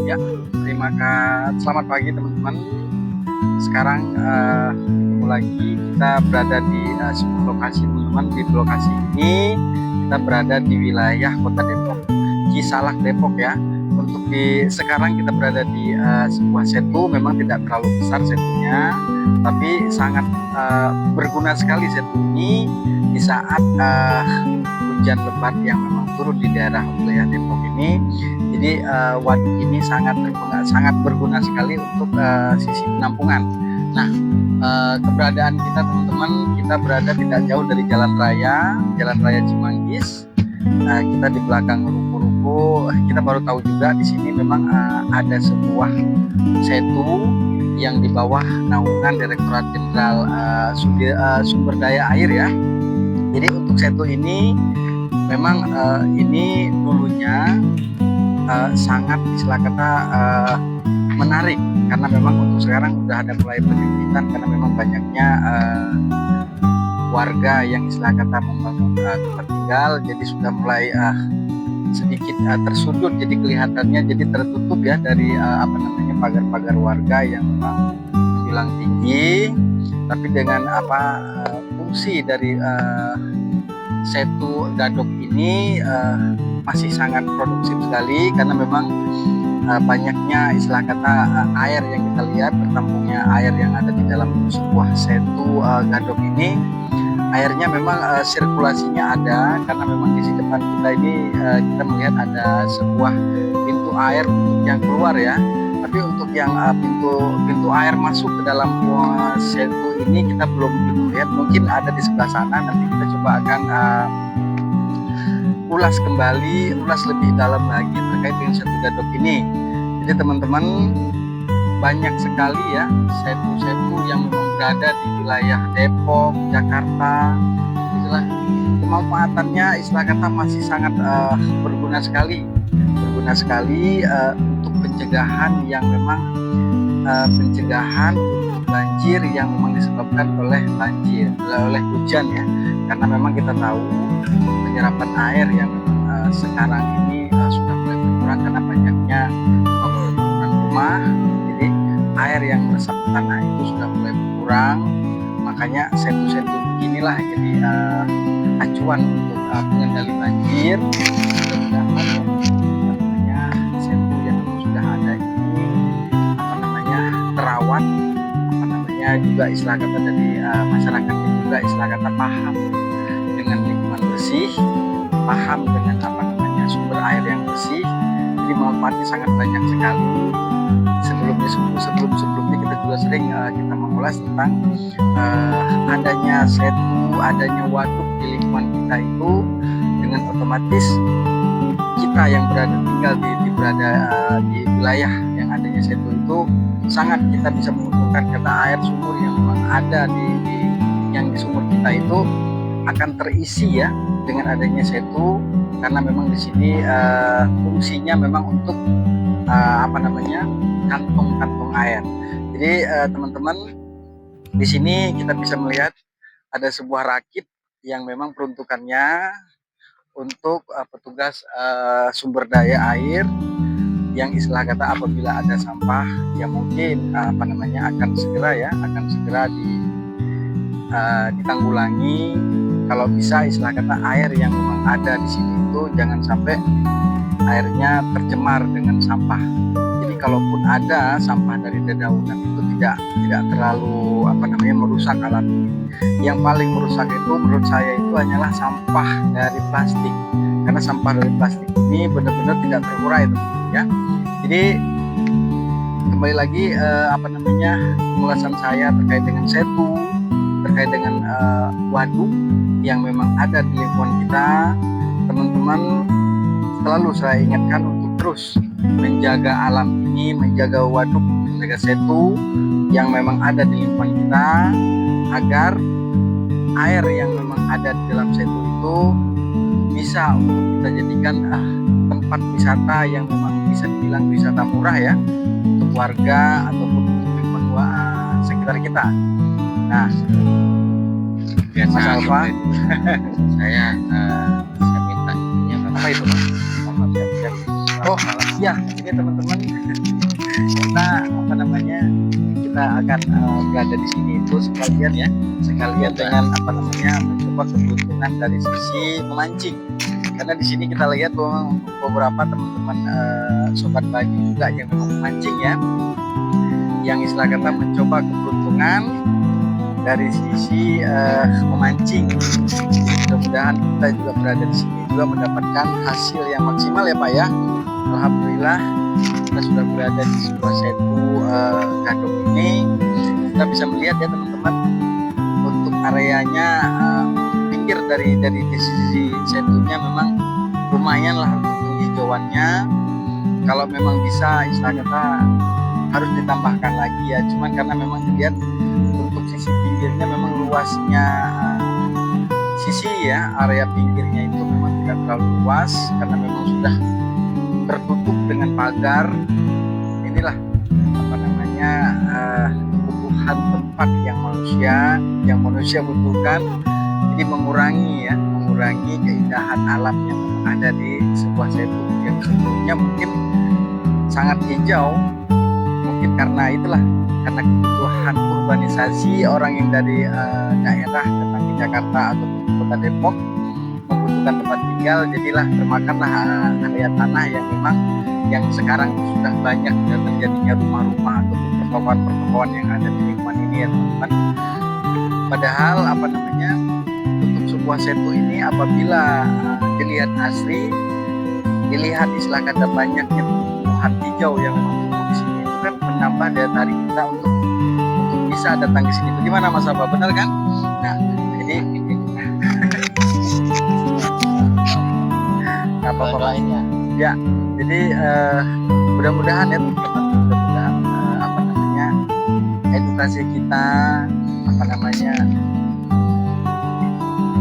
Ya, selamat pagi teman-teman. Sekarang ketemu lagi kita berada di sebuah lokasi teman-teman. Di lokasi ini kita berada di wilayah Kota Depok, Cisalak Depok ya. Sekarang kita berada di sebuah setu, memang tidak terlalu besar setunya, tapi sangat berguna sekali setu ini di saat hujan lebat yang memang turun di daerah wilayah Depok ini. Jadi waduk ini sangat berguna sekali untuk sisi penampungan. Nah, keberadaan kita teman-teman, kita berada tidak jauh dari Jalan Raya Cimanggis. Kita di belakang ruko-ruko. Kita baru tahu juga di sini memang ada sebuah setu yang di bawah naungan Direktorat Jenderal Sumber Daya Air ya. Jadi untuk setu ini memang ini dulunya sangat menarik, karena memang untuk sekarang udah ada mulai penyempitan karena memang banyaknya warga yang membangun tempat tinggal, jadi sudah mulai sedikit tersudut, jadi kelihatannya jadi tertutup ya dari pagar-pagar warga yang memang bilang tinggi. Tapi dengan fungsi dari setu gadok ini masih sangat produktif sekali, karena memang banyaknya air yang kita lihat, bertampungnya air yang ada di dalam sebuah setu gadok ini. Airnya memang sirkulasinya ada, karena memang di depan kita ini kita melihat ada sebuah pintu air untuk yang keluar ya. Tapi untuk yang pintu air masuk ke dalam setu ini kita belum lihat, mungkin ada di sebelah sana. Nanti kita coba akan ulas lebih dalam lagi terkait dengan setu gadok ini. Jadi teman-teman, banyak sekali ya setu-setu yang memang berada di wilayah Depok, Jakarta. Pemanfaatannya masih sangat berguna sekali untuk pencegahan yang memang pencegahan untuk banjir yang memang disebabkan oleh hujan ya. Karena memang kita tahu penyerapan air yang sekarang ini sudah mulai berkurang karena banyaknya bangunan rumah. Jadi air yang meresap ke tanah itu sudah mulai berkurang. Makanya setu-setu inilah jadi acuan untuk pengendali banjir. Mudah-mudahan setu yang sudah ada ini terawat, juga dari masyarakatnya juga paham dengan lingkungan bersih, paham dengan sumber air yang bersih. Jadi manfaatnya sangat banyak sekali. Sebelumnya kita juga sering kita mengulas tentang adanya setu, adanya waduk di lingkungan kita itu, dengan otomatis kita yang tinggal di wilayah yang adanya setu itu sangat kita bisa menguntungkan, karena air sumur yang memang ada di sumur kita itu akan terisi ya dengan adanya setu, karena memang di sini fungsinya memang untuk kantong-kantong air. Jadi teman-teman, di sini kita bisa melihat ada sebuah rakit yang memang peruntukannya untuk petugas sumber daya air, yang apabila ada sampah yang mungkin akan segera ditanggulangi. Kalau bisa air yang memang ada di sini itu jangan sampai airnya tercemar dengan sampah. Jadi kalaupun ada sampah dari dedaunan itu tidak terlalu merusak alam ini. Yang paling merusak itu menurut saya itu hanyalah sampah dari plastik, karena sampah dari plastik ini benar-benar tidak terurai ya. Jadi kembali lagi pemulasan saya terkait dengan setu, terkait dengan waduk yang memang ada di lingkungan kita. Teman-teman, selalu saya ingatkan untuk terus menjaga alam ini, menjaga waduk, menjaga setu yang memang ada di lingkungan kita, agar air yang memang ada di dalam setu itu bisa untuk kita jadikan tempat wisata yang memang bisa dibilang wisata murah ya, untuk warga ataupun untuk lingkungan sekitar kita. Nah, Mas Alfa, saya minta apa itu? Siap. Oh, Ya, ini teman-teman, kita apa namanya, kita akan berada di sini itu sekalian ya, sekalian dengan apa namanya mencoba keberuntungan dari sisi memancing. Karena di sini kita lihat bahwa beberapa teman-teman sobat banyu juga yang memang memancing ya, yang istilah kata mencoba keberuntungan dari sisi memancing. Mudah-mudahan kita juga berada di sini juga mendapatkan hasil yang maksimal ya Pak ya. Alhamdulillah kita sudah berada di sebuah setu gadok ini. Kita bisa melihat ya teman-teman, untuk areanya pinggir dari sisi setunya memang lumayan lah untuk penghijauannya. Kalau memang bisa istilah kata harus ditambahkan lagi ya, cuman karena memang dilihat untuk sisi pinggirnya memang luasnya sisi ya, area pinggirnya itu memang tidak terlalu luas karena memang sudah tertutup dengan pagar. Inilah apa namanya kebutuhan tempat yang manusia butuhkan, jadi mengurangi keindahan alam yang ada di sebuah setu yang sebelumnya mungkin sangat hijau. Mungkin karena kebutuhan urbanisasi, orang yang dari daerah datang ke Jakarta atau kota Depok membutuhkan tempat tinggal, jadilah termakanlah area tanah yang memang yang sekarang sudah banyak dan terjadinya rumah-rumah atau pertokoan yang ada di lingkungan ini ya teman-teman. Padahal apa namanya, untuk sebuah setu ini apabila dilihat asli, dilihat istilah kata banyaknya tumbuhan hijau yang memang tumbuh di sini, itu kan menambah daya tarik kita untuk bisa datang ke sini. Itu gimana Mas Abah, benar kan? Nah, jadi apa lainnya ya, jadi mudah-mudahan ya teman-teman, mudah-mudahan apa namanya edukasi kita, apa namanya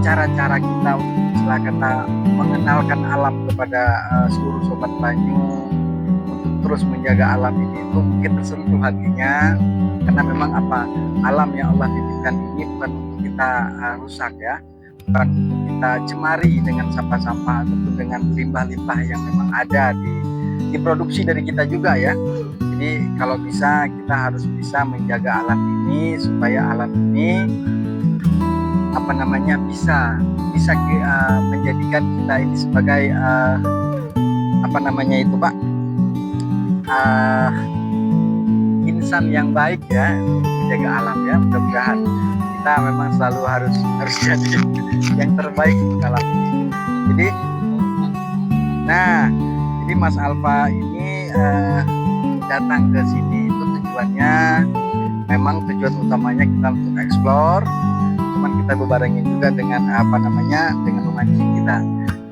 cara-cara kita untuk istilah kata mengenalkan alam kepada seluruh sobat banyu untuk terus menjaga alam ini itu mungkin tersentuh hatinya, karena memang apa, alam yang Allah titipkan ini bukan untuk kita rusak ya, bukan untuk kita cemari dengan sampah-sampah ataupun dengan limbah-limbah yang memang ada diproduksi dari kita juga ya. Jadi kalau bisa kita harus bisa menjaga alam ini supaya alam ini apa namanya bisa menjadikan kita ini sebagai apa namanya itu Pak, insan yang baik ya, menjaga alam ya. Mudah-mudahan kita memang selalu harus jadi yang terbaik untuk alam ini. Jadi jadi Mas Alfa ini datang ke sini itu tujuannya memang tujuan utamanya kita untuk eksplor, cuman kita bebarengin juga dengan apa namanya dengan memancing kita.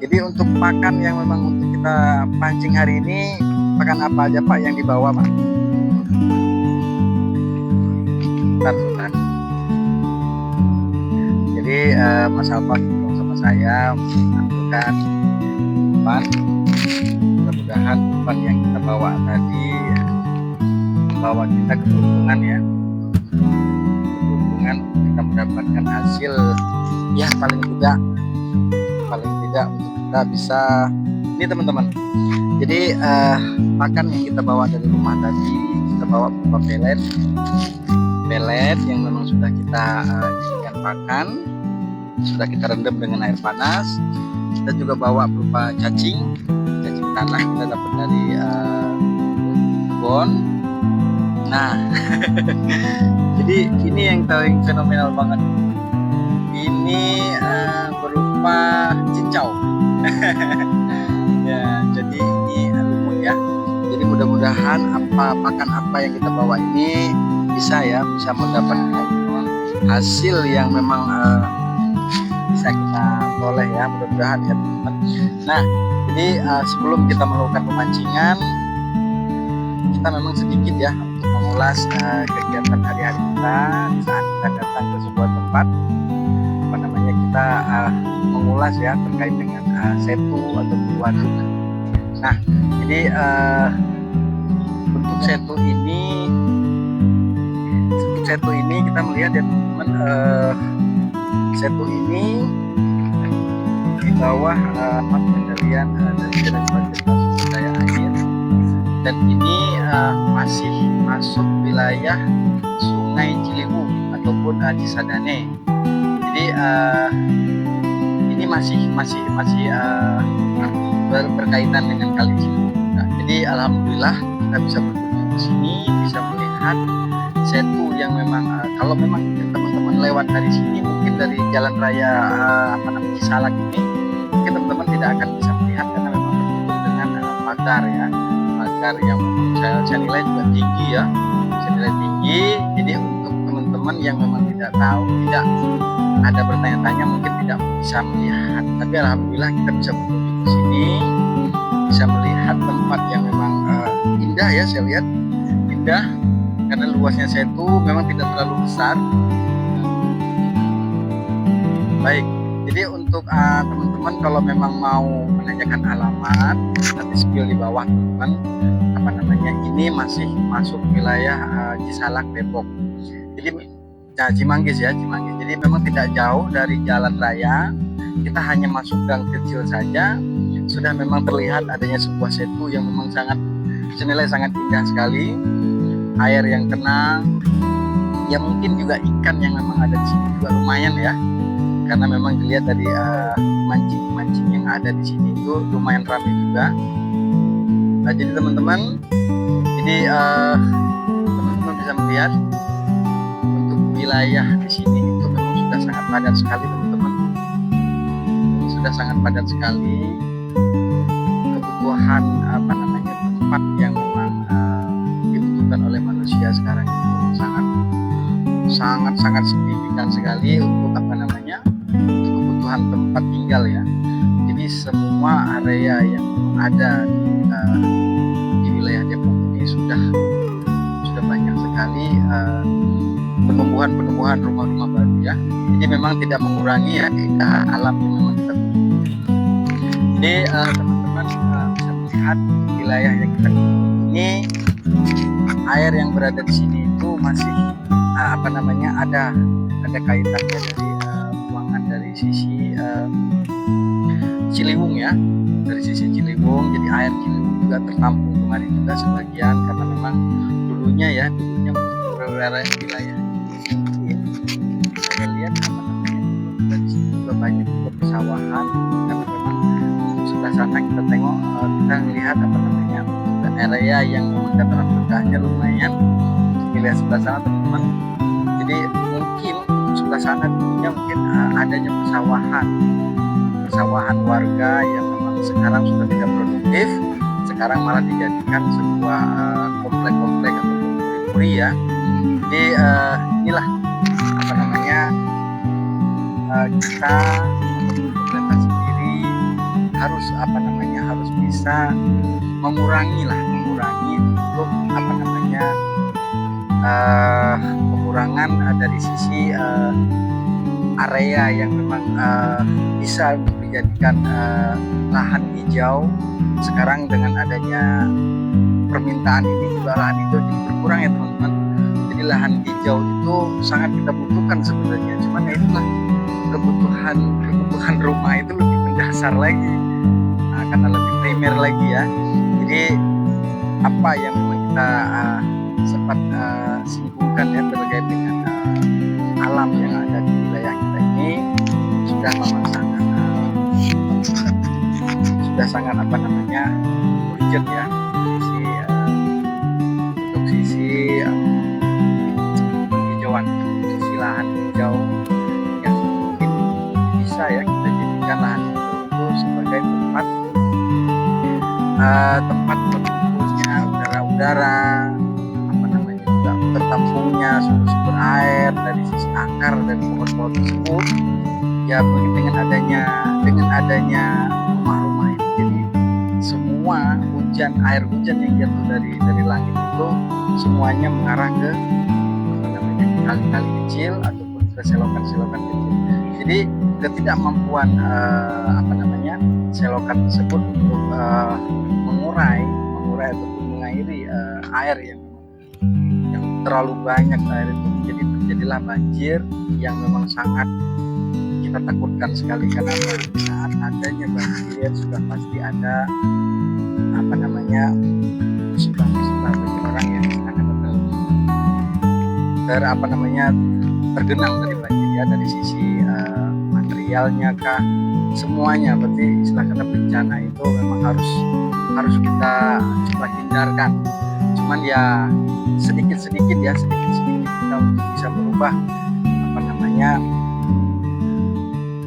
Jadi untuk pakan yang memang untuk kita pancing hari ini, pakan apa aja Pak yang dibawa Pak? Bentar. Jadi Mas Alfa sama saya menentukan umpan. Mudah-mudahan umpan yang kita bawa tadi membawa kita keberuntungan ya, keberuntungan kita mendapatkan hasil ya, paling tidak untuk kita bisa ini teman-teman. Jadi pakan yang kita bawa dari rumah tadi, kita bawa berupa pelet yang memang sudah kita jadikan pakan, sudah kita rendam dengan air panas. Kita juga bawa berupa cacing tanah kita dapat dari kebun. Nah jadi ini yang paling fenomenal banget, ini berupa cincau ya, jadi ini lumut ya. Jadi mudah-mudahan pakan apa yang kita bawa ini bisa mendapatkan hasil yang memang bisa kita toleh ya, mudah-mudahan ya teman-teman. Nah jadi sebelum kita melakukan pemancingan, kita memang sedikit ya untuk mengulas kegiatan hari-hari kita saat kita datang ke sebuah tempat, apa namanya kita mengulas ya terkait dengan setu atau waduk. Nah jadi untuk setu ini kita melihat ya teman-teman, setu ini di bawah pengendalian dari Dinas Sumber Daya Air dan ini masih masuk wilayah Sungai Ciliwung ataupun Cisadane. Jadi ini masih berkaitan dengan Kali Ciliwung. Nah, jadi alhamdulillah kita bisa berkunjung ke sini, bisa melihat setu yang memang kalau memang teman-teman lewat dari sini, mungkin dari jalan raya Cisalak ini, mungkin teman-teman tidak akan bisa melihat karena memang tertutup dengan pagar ya, pagar yang saya nilai juga tinggi ya, saya nilai tinggi. Jadi untuk teman-teman yang memang tidak tahu, tidak ada bertanya-tanya, mungkin tidak bisa melihat, tapi alhamdulillah kita bisa berkunjung ke sini, bisa melihat tempat yang memang indah ya. Saya lihat indah karena luasnya setu memang tidak terlalu besar. Baik, jadi untuk teman-teman kalau memang mau menanyakan alamat, nanti spill di bawah teman-teman. Ini masih masuk wilayah Cisalak Depok. Jadi Cimanggis ya, Cimanggis. Jadi memang tidak jauh dari jalan raya. Kita hanya masuk gang kecil saja, sudah memang terlihat adanya sebuah setu yang memang senilai sangat indah sekali. Air yang tenang, ya mungkin juga ikan yang memang ada di sini juga lumayan ya, karena memang dilihat dari mancing-mancing yang ada di sini itu lumayan ramai juga. Nah, jadi teman-teman, teman-teman bisa melihat untuk wilayah di sini itu memang sudah sangat padat sekali teman-teman, sudah sangat padat sekali. Kebutuhan tempat yang memang dibutuhkan oleh manusia sekarang itu sangat signifikan sekali untuk kebutuhan tempat tinggal ya. Jadi semua area yang ada di wilayah Depok ini sudah banyak sekali penumbuhan rumah-rumah baru ya. Jadi memang tidak mengurangi ya keindahan alam yang memang kita butuhkan. Jadi teman-teman bisa melihat wilayah yang kita ini, air yang berada di sini itu masih ada kaitannya dari buangan dari sisi Ciliwung ya, dari sisi Ciliwung. Jadi air Ciliwung juga tertampung kemarin juga sebagian, karena memang dulunya wilayah ini saya lihat dari sini juga banyak persawahan, karena memang sebelah sana kita tengok, kita lihat area yang memang dataran rendahnya lumayan. Wilayah sebelah sana teman-teman, jadi mungkin sebelah sana dulunya mungkin adanya persawahan warga yang memang sekarang sudah tidak produktif, sekarang malah dijadikan sebuah komplek-komplek atau puri ya. Jadi inilah kita pemerintah sendiri harus harus bisa mengurangi untuk pengurangan dari sisi area yang memang bisa untuk dijadikan lahan hijau. Sekarang dengan adanya permintaan ini juga lahan hijau jadi berkurang ya teman-teman. Jadi lahan hijau itu sangat kita butuhkan sebenarnya, cuman ya itulah kebutuhan rumah itu lebih mendasar lagi, karena lebih primer lagi ya. Jadi apa yang memang kita sempat singgung ya terkait dengan alam yang ada di wilayah kita ini sudah sangat urgent ya, untuk sisi penghijauan, sisi lahan hijau yang mungkin bisa ya kita jadikan lahan hijau itu sebagai tempat berkumpulnya udara tertampungnya sumber air dari sisi akar dari pohon-pohon tersebut ya. Dengan adanya rumah-rumah itu, jadi semua air hujan yang jatuh dari langit itu semuanya mengarah ke kali-kali kecil ataupun ke selokan-selokan kecil. Jadi ketidakmampuan selokan tersebut untuk mengurai ataupun mengairi air yang terlalu banyak air itu, jadi terjadilah banjir yang memang sangat kita takutkan sekali. Karena saat adanya banjir sudah pasti ada musibah tergenang dari banjir ya, dari sisi materialnya kah, semuanya. Berarti istilah kata bencana itu memang harus kita coba hindarkan. Cuman ya sedikit-sedikit kita untuk bisa merubah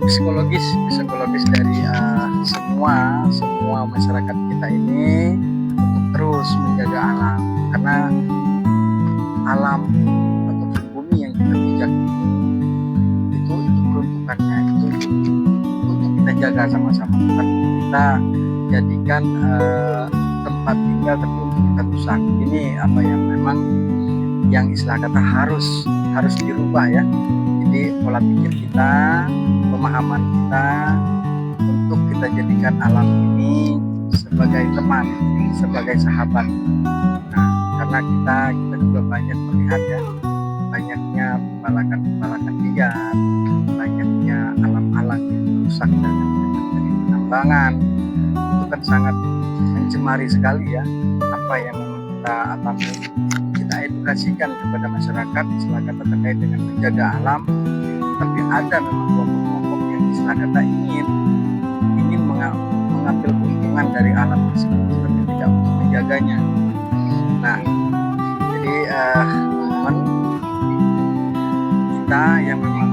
psikologis dari semua masyarakat kita ini untuk terus menjaga alam, karena alam ataupun bumi yang kita pijak itu peruntukannya itu untuk kita jaga sama-sama, bukan kita jadikan tempat tinggal tapi untuk kita rusak. Ini apa yang memang yang istilah kata harus dirubah ya. Jadi pola pikir kita, pemahaman kita untuk kita jadikan alam ini sebagai teman, sebagai sahabat. Nah, karena kita juga banyak melihat ya, banyaknya pembalakan liar, banyaknya alam-alam yang rusak dari penambangan, itu kan sangat mencemari sekali ya apa yang kita alami. Kita edukasikan kepada masyarakat istilah kata terkait dengan menjaga alam, tapi ada memang kelompok-kelompok yang istilah kata ingin mengambil keuntungan dari alam tersebut tapi tidak untuk menjaganya. Nah, jadi teman kita yang memang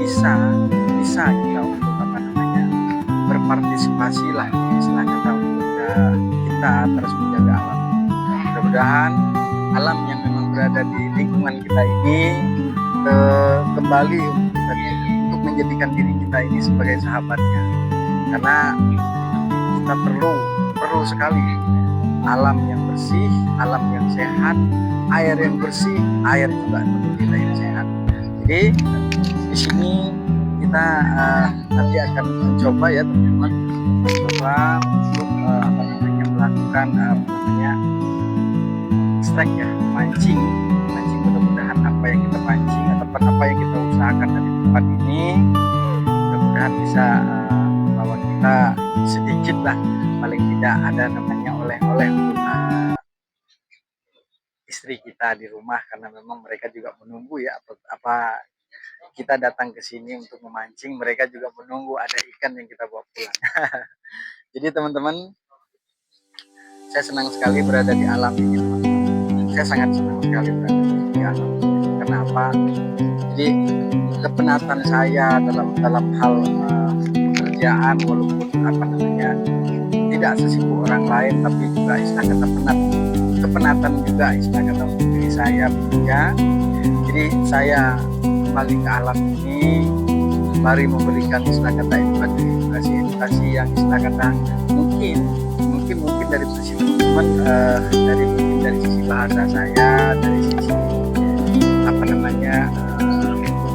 bisa kita untuk berpartisipasi lah istilah kata untuk kita terus menjaga alam. Mudah-mudahan alam yang memang berada di lingkungan kita ini kembali untuk menjadikan diri kita ini sebagai sahabatnya, karena kita perlu sekali alam yang bersih, alam yang sehat, air yang bersih, air juga untuk kita yang sehat. Jadi di sini kita nanti akan mencoba ya teman-teman, mencoba untuk melakukan strike ya, mancing. Mudah-mudahan apa yang kita pancing ataupun apa yang kita usahakan dari tempat ini mudah-mudahan bisa membawa kita sedikit lah, paling tidak ada namanya oleh-oleh untuk istri kita di rumah, karena memang mereka juga menunggu ya apa kita datang ke sini untuk memancing, mereka juga menunggu ada ikan yang kita bawa pulang. Jadi teman-teman, saya senang sekali berada di alam ini. Saya sangat senang sekali berada di alam. Kenapa? Jadi kepenatan saya dalam hal pekerjaan, walaupun tidak sesibuk orang lain, tapi juga istilah kata kepenatan juga istilah kata untuk diri saya bekerja. Jadi saya kembali ke alam ini, mari memberikan istilah kata edukasi yang istilah kata mungkin dari sisi teman-teman, dari sisi bahasa saya, dari sisi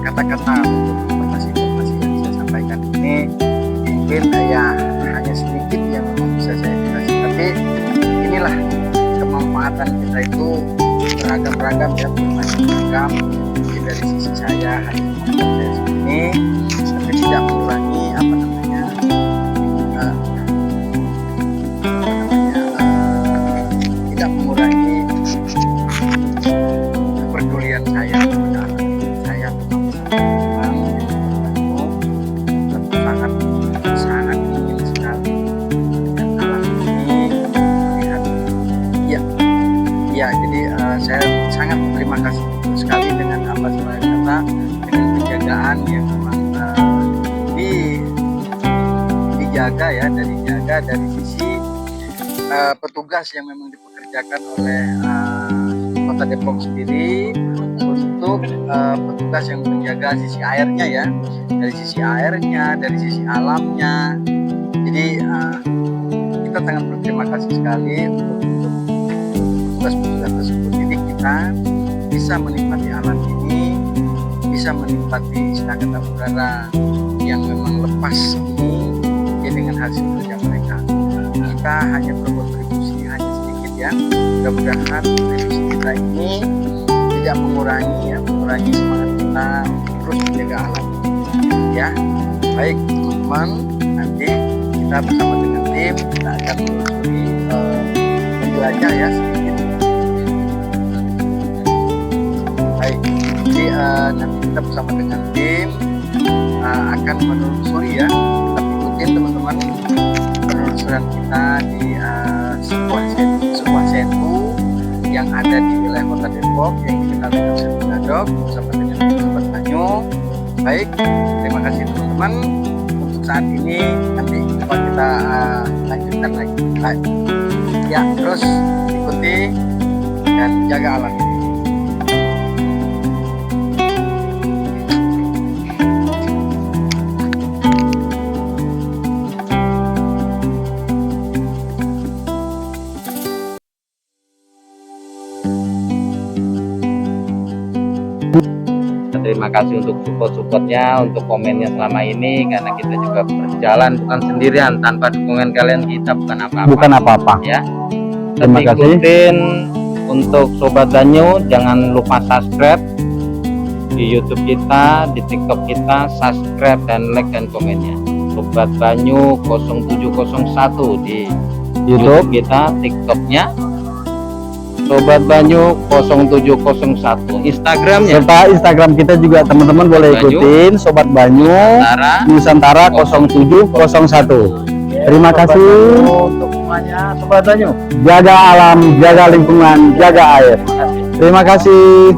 kata-kata informasi yang saya sampaikan ini mungkin ya hanya sedikit yang bisa saya edukasi, tapi inilah kemanfaatan kita itu beragam-ragam ya, beragam. Mungkin dari sisi saya hanya saya segini, tapi tidak mengurangi tidak mengurangi kepedulian saya kepada alam saya. Sangat ingin sekali dengan alam ini melihat. Ya, jadi saya sangat berterima kasih sekali dengan apa saya kata, dengan penjagaan yang memang dijaga ya, dari sisi petugas yang memang dipekerjakan oleh Kota Depok sendiri untuk petugas yang menjaga sisi airnya ya, dari sisi airnya, dari sisi alamnya. Jadi kita sangat berterima kasih sekali untuk petugas-petugas tersebut. Jadi kita bisa menikmati alam ini, bisa menikmati istilah kata udara yang memang lepas ini ya, dengan hasil kerja mereka. Kita hanya berkontribusi hanya sedikit ya. Mudah-mudahan kontribusi kita ini tidak mengurangi semangat kita terus menjaga alam ya. Baik teman-teman, nanti kita bersama dengan tim kita akan menelusuri menjelajah ya sedikit nanti kita bersama dengan tim akan menelusuri ya. Kita ikutin teman-teman penelusuran kita di sebuah sentu yang ada di wilayah Kota Depok yang dikenal dengan Sentu Gadok bersama dengan Sobat Banyu. Baik, terima kasih teman-teman. Untuk saat ini nanti kita lanjutkan lagi. Baik. Ya, terus ikuti dan jaga alam ini. Terima kasih untuk support-supportnya, untuk komennya selama ini, karena kita juga berjalan bukan sendirian, tanpa dukungan kalian kita bukan apa-apa. Bukan apa-apa. Ya. Terima kasih. Ikutin untuk Sobat Banyu, jangan lupa subscribe di YouTube kita, di TikTok kita, subscribe dan like dan komennya. Sobat Banyu 0701 di YouTube kita, TikToknya Sobat Banyu 0701, Instagramnya serta Instagram kita juga teman-teman boleh ikutin Sobat Banyu Nusantara 0701. Terima kasih Untuk semuanya Sobat Banyu. jaga alam, jaga lingkungan, jaga air. Terima kasih.